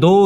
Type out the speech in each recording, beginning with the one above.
2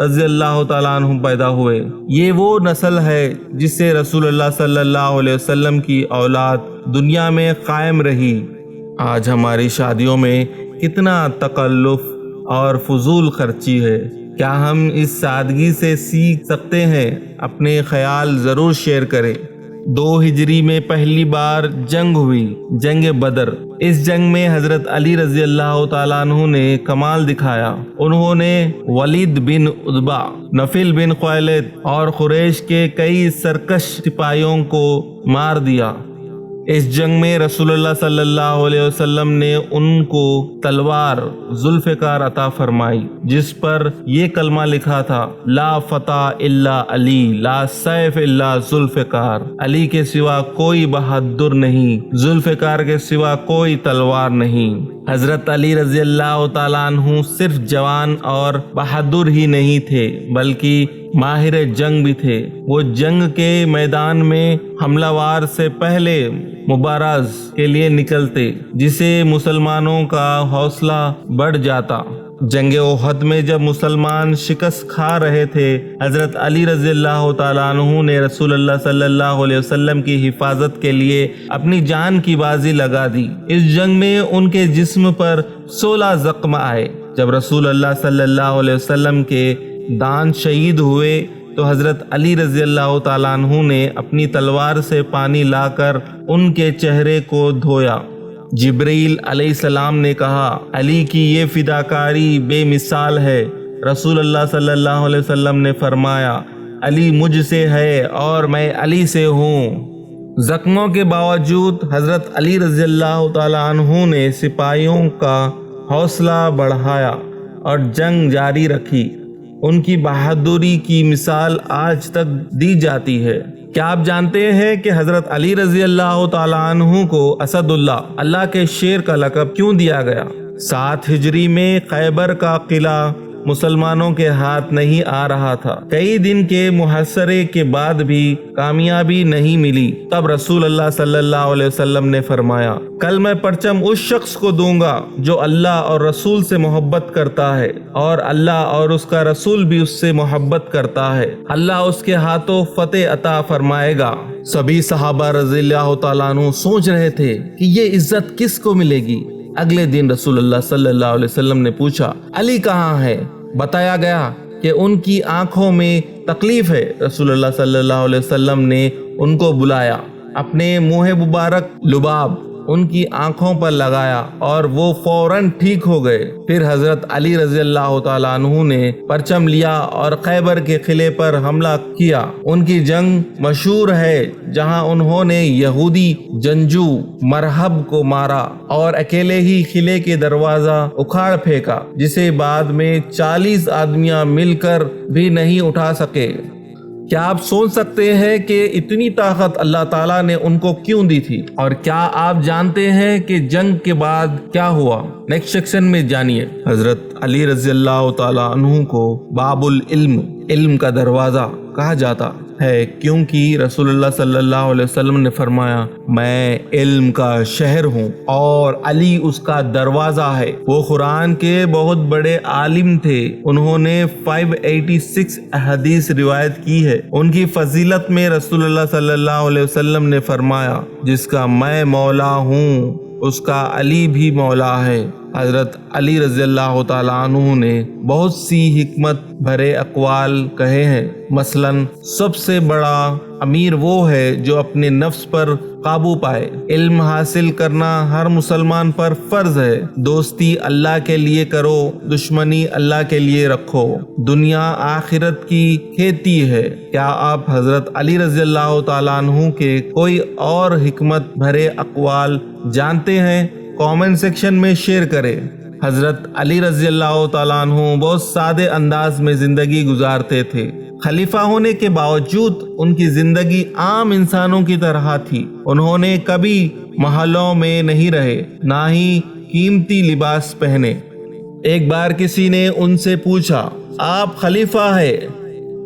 رضی اللہ تعالیٰ عنہ پیدا ہوئے۔ یہ وہ نسل ہے جس سے رسول اللہ صلی اللہ علیہ وسلم کی اولاد دنیا میں قائم رہی۔ آج ہماری شادیوں میں کتنا تکلف اور فضول خرچی ہے، کیا ہم اس سادگی سے سیکھ سکتے ہیں؟ اپنے خیال ضرور شیئر کریں۔ 2 ہجری میں پہلی بار جنگ ہوئی، جنگ بدر۔ اس جنگ میں حضرت علی رضی اللہ تعالیٰ عنہ نے کمال دکھایا۔ انہوں نے ولید بن عتبہ، نفل بن خویلد اور قریش کے کئی سرکش سپاہیوں کو مار دیا۔ اس جنگ میں رسول اللہ صلی اللہ علیہ وسلم نے ان کو تلوار ذوالفقار عطا فرمائی، جس پر یہ کلمہ لکھا تھا: لا فتح الا علی، لا سیف الا ذوالفقار۔ علی کے سوا کوئی بہادر نہیں، ذوالفقار کے سوا کوئی تلوار نہیں۔ حضرت علی رضی اللہ تعالیٰ عنہ صرف جوان اور بہادر ہی نہیں تھے بلکہ ماہر جنگ بھی تھے۔ وہ جنگ کے میدان میں حملہ وار سے پہلے مبارز کے لیے نکلتے، جسے مسلمانوں کا حوصلہ بڑھ جاتا۔ جنگ احد میں جب مسلمان شکست کھا رہے تھے، حضرت علی رضی اللہ تعالیٰ عنہ نے رسول اللہ صلی اللہ علیہ وسلم کی حفاظت کے لیے اپنی جان کی بازی لگا دی۔ اس جنگ میں ان کے جسم پر 16 زخم آئے۔ جب رسول اللہ صلی اللہ علیہ وسلم کے دان شہید ہوئے تو حضرت علی رضی اللہ تعالیٰ عنہ نے اپنی تلوار سے پانی لا کر ان کے چہرے کو دھویا۔ جبریل علیہ السلام نے کہا: علی کی یہ فداکاری بے مثال ہے۔ رسول اللہ صلی اللہ علیہ وسلم نے فرمایا: علی مجھ سے ہے اور میں علی سے ہوں۔ زخموں کے باوجود حضرت علی رضی اللہ تعالیٰ عنہ نے سپاہیوں کا حوصلہ بڑھایا اور جنگ جاری رکھی۔ ان کی بہادری کی مثال آج تک دی جاتی ہے۔ کیا آپ جانتے ہیں کہ حضرت علی رضی اللہ تعالیٰ عنہ کو اسد اللہ کے شیر کا لقب کیوں دیا گیا؟ 7 ہجری میں خیبر کا قلعہ مسلمانوں کے ہاتھ نہیں آ رہا تھا۔ کئی دن کے محاصرے کے بعد بھی کامیابی نہیں ملی۔ تب رسول اللہ صلی اللہ علیہ وسلم نے فرمایا: کل میں پرچم اس شخص کو دوں گا جو اللہ اور رسول سے محبت کرتا ہے، اور اللہ اور اس کا رسول بھی اس سے محبت کرتا ہے۔ اللہ اس کے ہاتھوں فتح عطا فرمائے گا۔ سبھی صحابہ رضی اللہ تعالیٰ عنہ سوچ رہے تھے کہ یہ عزت کس کو ملے گی۔ اگلے دن رسول اللہ صلی اللہ علیہ وسلم نے پوچھا: علی کہاں ہے؟ بتایا گیا کہ ان کی آنکھوں میں تکلیف ہے۔ رسول اللہ صلی اللہ علیہ وسلم نے ان کو بلایا، اپنے منہ مبارک لباب ان کی آنکھوں پر لگایا اور وہ فوراً ٹھیک ہو گئے۔ پھر حضرت علی رضی اللہ تعالیٰ عنہ نے پرچم لیا اور خیبر کے قلعے پر حملہ کیا۔ ان کی جنگ مشہور ہے جہاں انہوں نے یہودی جنگجو مرہب کو مارا اور اکیلے ہی قلعے کے دروازہ اکھاڑ پھینکا، جسے بعد میں 40 آدمیاں مل کر بھی نہیں اٹھا سکے۔ کیا آپ سوچ سکتے ہیں کہ اتنی طاقت اللہ تعالیٰ نے ان کو کیوں دی تھی؟ اور کیا آپ جانتے ہیں کہ جنگ کے بعد کیا ہوا؟ نیکسٹ سیکشن میں جانیے۔ حضرت علی رضی اللہ تعالیٰ عنہ کو باب العلم، علم کا دروازہ کہا جاتا ہے، کیونکہ رسول اللہ صلی اللہ علیہ وسلم نے فرمایا: میں علم کا شہر ہوں اور علی اس کا دروازہ ہے۔ وہ قرآن کے بہت بڑے عالم تھے۔ انہوں نے 586 احادیث روایت کی ہے۔ ان کی فضیلت میں رسول اللہ صلی اللہ علیہ وسلم نے فرمایا: جس کا میں مولا ہوں اس کا علی بھی مولا ہے۔ حضرت علی رضی اللہ تعالیٰ عنہ نے بہت سی حکمت بھرے اقوال کہے ہیں۔ مثلاً سب سے بڑا امیر وہ ہے جو اپنے نفس پر قابو پائے۔ علم حاصل کرنا ہر مسلمان پر فرض ہے۔ دوستی اللہ کے لیے کرو، دشمنی اللہ کے لیے رکھو۔ دنیا آخرت کی کھیتی ہے۔ کیا آپ حضرت علی رضی اللہ تعالیٰ عنہ کے کوئی اور حکمت بھرے اقوال جانتے ہیں؟ کامنٹ سیکشن میں شیئر کریں۔ حضرت علی رضی اللہ تعالیٰ عنہ بہت سادے انداز میں زندگی گزارتے تھے۔ خلیفہ ہونے کے باوجود ان کی زندگی عام انسانوں کی طرح تھی۔ انہوں نے کبھی محلوں میں نہیں رہے، نہ ہی قیمتی لباس پہنے۔ ایک بار کسی نے ان سے پوچھا: آپ خلیفہ ہیں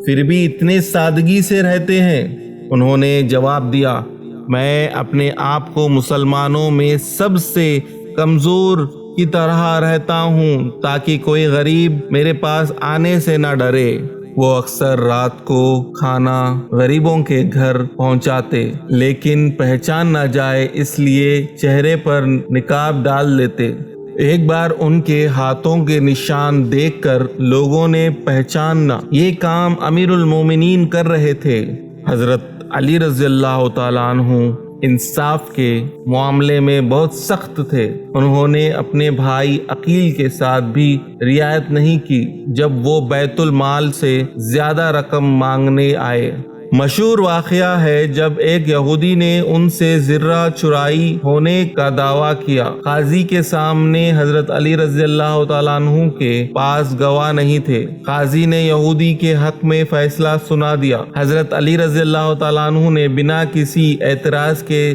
پھر بھی اتنے سادگی سے رہتے ہیں؟ انہوں نے جواب دیا: میں اپنے آپ کو مسلمانوں میں سب سے کمزور کی طرح رہتا ہوں تاکہ کوئی غریب میرے پاس آنے سے نہ ڈرے۔ وہ اکثر رات کو کھانا غریبوں کے گھر پہنچاتے، لیکن پہچان نہ جائے اس لیے چہرے پر نقاب ڈال لیتے۔ ایک بار ان کے ہاتھوں کے نشان دیکھ کر لوگوں نے پہچانا یہ کام امیر المومنین کر رہے تھے۔ حضرت علی رضی اللہ تعالیٰ عنہ انصاف کے معاملے میں بہت سخت تھے۔ انہوں نے اپنے بھائی عقیل کے ساتھ بھی رعایت نہیں کی جب وہ بیت المال سے زیادہ رقم مانگنے آئے۔ مشہور واقعہ ہے جب ایک یہودی نے ان سے زرہ چرائی ہونے کا دعویٰ کیا۔ قاضی کے سامنے حضرت علی رضی اللہ تعالیٰ عنہ کے پاس گواہ نہیں تھے۔ قاضی نے یہودی کے حق میں فیصلہ سنا دیا۔ حضرت علی رضی اللہ تعالیٰ عنہ نے بنا کسی اعتراض کے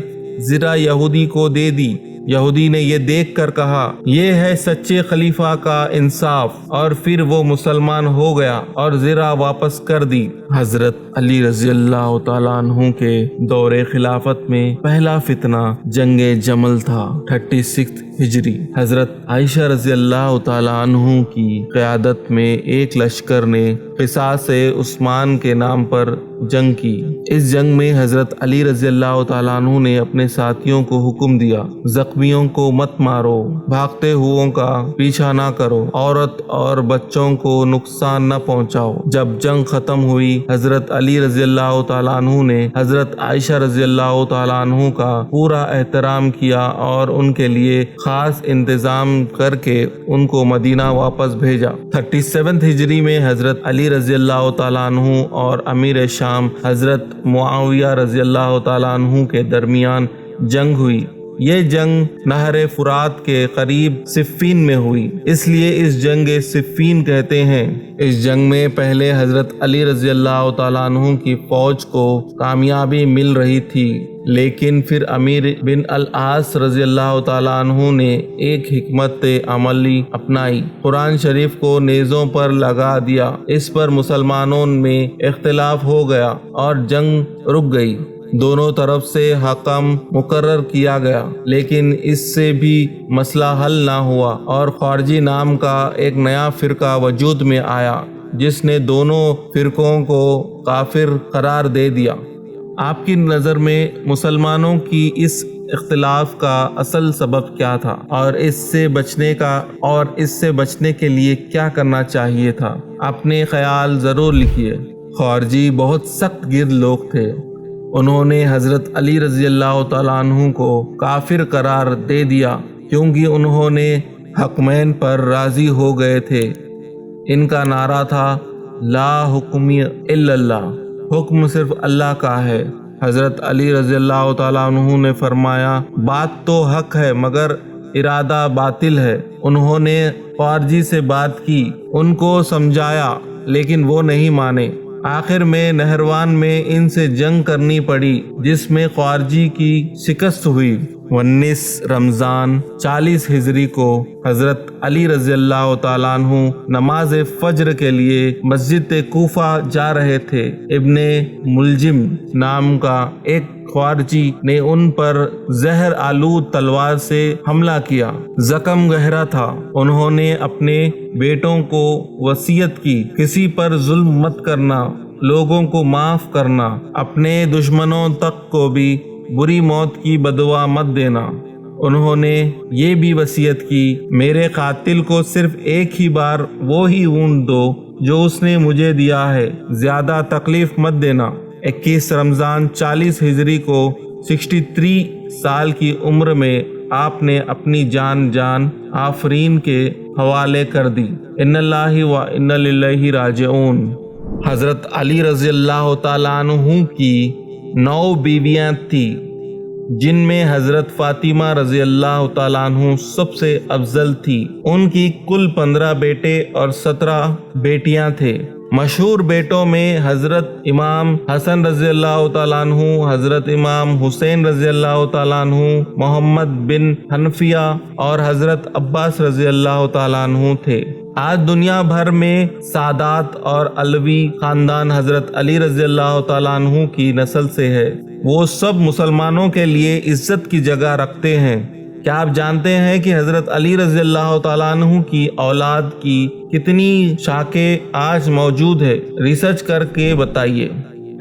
زرہ یہودی کو دے دی۔ یہودی نے یہ دیکھ کر کہا، یہ ہے سچے خلیفہ کا انصاف، اور پھر وہ مسلمان ہو گیا اور زرہ واپس کر دی۔ حضرت علی رضی اللہ تعالیٰ عنہ کے دور خلافت میں پہلا فتنہ جنگ جمل تھا، 36 ہجری۔ حضرت عائشہ رضی اللہ تعالیٰ عنہ کی قیادت میں ایک لشکر نے قصاص عثمان کے نام پر جنگ کی۔ اس جنگ میں حضرت علی رضی اللہ تعالیٰ عنہ نے اپنے ساتھیوں کو حکم دیا، زخمیوں کو مت مارو، بھاگتے ہوئوں کا پیچھا نہ کرو، عورت اور بچوں کو نقصان نہ پہنچاؤ۔ جب جنگ ختم ہوئی، حضرت علی رضی اللہ تعالیٰ عنہ نے حضرت عائشہ رضی اللہ تعالیٰ عنہ کا پورا احترام کیا اور ان کے لیے خاص انتظام کر کے ان کو مدینہ واپس بھیجا۔ 37 ہجری میں حضرت علی رضی اللہ تعالیٰ عنہ اور امیر شام حضرت معاویہ رضی اللہ تعالیٰ عنہ کے درمیان جنگ ہوئی۔ یہ جنگ نہر فرات کے قریب صفین میں ہوئی، اس لیے اس جنگ صفین کہتے ہیں۔ اس جنگ میں پہلے حضرت علی رضی اللہ تعالیٰ عنہ کی فوج کو کامیابی مل رہی تھی، لیکن پھر امیر بن العاص رضی اللہ تعالیٰ عنہ نے ایک حکمت عملی اپنائی، قرآن شریف کو نیزوں پر لگا دیا۔ اس پر مسلمانوں میں اختلاف ہو گیا اور جنگ رک گئی۔ دونوں طرف سے حکم مقرر کیا گیا، لیکن اس سے بھی مسئلہ حل نہ ہوا اور خارجی نام کا ایک نیا فرقہ وجود میں آیا جس نے دونوں فرقوں کو کافر قرار دے دیا۔ آپ کی نظر میں مسلمانوں کی اس اختلاف کا اصل سبب کیا تھا اور اس سے بچنے کے لیے کیا کرنا چاہیے تھا؟ اپنے خیال ضرور لکھیے۔ خارجی بہت سخت گرد لوگ تھے۔ انہوں نے حضرت علی رضی اللہ تعالیٰ عنہ کو کافر قرار دے دیا کیونکہ انہوں نے حکمین پر راضی ہو گئے تھے۔ ان کا نعرہ تھا، لا حکم الا اللہ، حکم صرف اللہ کا ہے۔ حضرت علی رضی اللہ تعالیٰ عنہ نے فرمایا، بات تو حق ہے مگر ارادہ باطل ہے۔ انہوں نے خارجی سے بات کی، ان کو سمجھایا، لیکن وہ نہیں مانے۔ آخر میں نہروان میں ان سے جنگ کرنی پڑی جس میں خارجی کی شکست ہوئی۔ 19 رمضان 40 ہجری کو حضرت علی رضی اللہ تعالیٰ عنہ نماز فجر کے لیے مسجد کوفہ جا رہے تھے۔ ابن ملجم نام کا ایک خارجی نے ان پر زہر آلود تلوار سے حملہ کیا۔ زخم گہرا تھا۔ انہوں نے اپنے بیٹوں کو وصیت کی، کسی پر ظلم مت کرنا، لوگوں کو معاف کرنا، اپنے دشمنوں تک کو بھی بری موت کی بددعا مت دینا۔ انہوں نے یہ بھی وصیت کی، میرے قاتل کو صرف ایک ہی بار وہی اونٹ دو جو اس نے مجھے دیا ہے، زیادہ تکلیف مت دینا۔ 21 رمضان 40 ہجری کو 63 سال کی عمر میں آپ نے اپنی جان آفرین کے حوالے کر دی۔ ان اللہ و انا الیہ راجعون۔ حضرت علی رضی اللہ تعالیٰ عنہ کی 9 بیویاں تھیں، جن میں حضرت فاطمہ رضی اللہ تعالیٰ عنہ سب سے افضل تھی۔ ان کی کل 15 بیٹے اور 17 بیٹیاں تھے۔ مشہور بیٹوں میں حضرت امام حسن رضی اللہ تعالیٰ عنہ، حضرت امام حسین رضی اللہ تعالیٰ عنہ، محمد بن حنفیہ اور حضرت عباس رضی اللہ تعالیٰ عنہ تھے۔ آج دنیا بھر میں سادات اور علوی خاندان حضرت علی رضی اللہ تعالیٰ عنہ کی نسل سے ہے۔ وہ سب مسلمانوں کے لیے عزت کی جگہ رکھتے ہیں۔ کیا آپ جانتے ہیں کہ حضرت علی رضی اللہ تعالیٰ عنہ کی اولاد کی کتنی شاخیں آج موجود ہے؟ ریسرچ کر کے بتائیے۔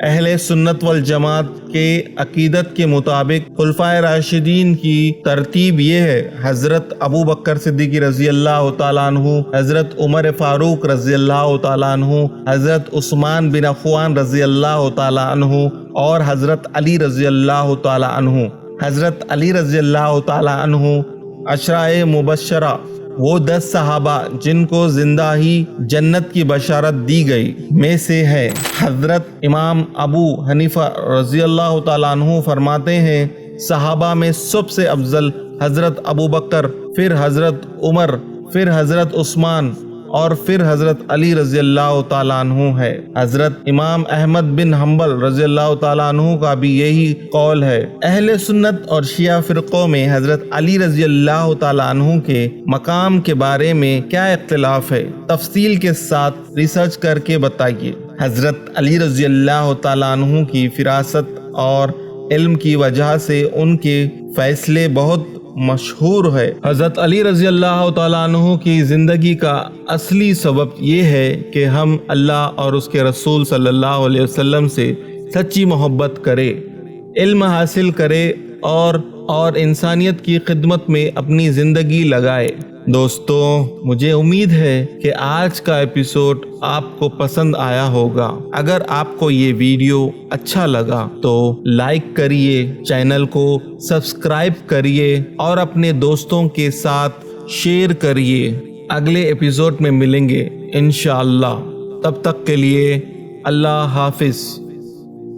اہل سنت والجماعت کے عقیدت کے مطابق خلفائے راشدین کی ترتیب یہ ہے: حضرت ابو بکر صدیق رضی اللہ تعالیٰ عنہ، حضرت عمر فاروق رضی اللہ تعالیٰ عنہ، حضرت عثمان بن عفان رضی اللہ تعالیٰ عنہ اور حضرت علی رضی اللہ تعالیٰ عنہ۔ حضرت علی رضی اللہ تعالیٰ عنہ عشرۂ مبشرہ، وہ 10 صحابہ جن کو زندہ ہی جنت کی بشارت دی گئی میں سے ہے۔ حضرت امام ابو حنیفہ رضی اللہ تعالیٰ عنہ فرماتے ہیں صحابہ میں سب سے افضل حضرت ابو بکر، پھر حضرت عمر، پھر حضرت عثمان اور پھر حضرت علی رضی اللہ تعالیٰ عنہ ہے۔ حضرت امام احمد بن حنبل رضی اللہ تعالیٰ عنہ کا بھی یہی قول ہے۔ اہل سنت اور شیعہ فرقوں میں حضرت علی رضی اللہ تعالیٰ عنہ کے مقام کے بارے میں کیا اختلاف ہے؟ تفصیل کے ساتھ ریسرچ کر کے بتائیے۔ حضرت علی رضی اللہ تعالیٰ عنہ کی فراست اور علم کی وجہ سے ان کے فیصلے بہت مشہور ہے۔ حضرت علی رضی اللہ تعالیٰ عنہ کی زندگی کا اصلی سبب یہ ہے کہ ہم اللہ اور اس کے رسول صلی اللہ علیہ وسلم سے سچی محبت کرے، علم حاصل کرے اور انسانیت کی خدمت میں اپنی زندگی لگائے۔ دوستو، مجھے امید ہے کہ آج کا ایپیسوڈ آپ کو پسند آیا ہوگا۔ اگر آپ کو یہ ویڈیو اچھا لگا تو لائک کریے، چینل کو سبسکرائب کریے اور اپنے دوستوں کے ساتھ شیئر کریے۔ اگلے ایپیسوڈ میں ملیں گے انشاءاللہ۔ تب تک کے لیے اللہ حافظ۔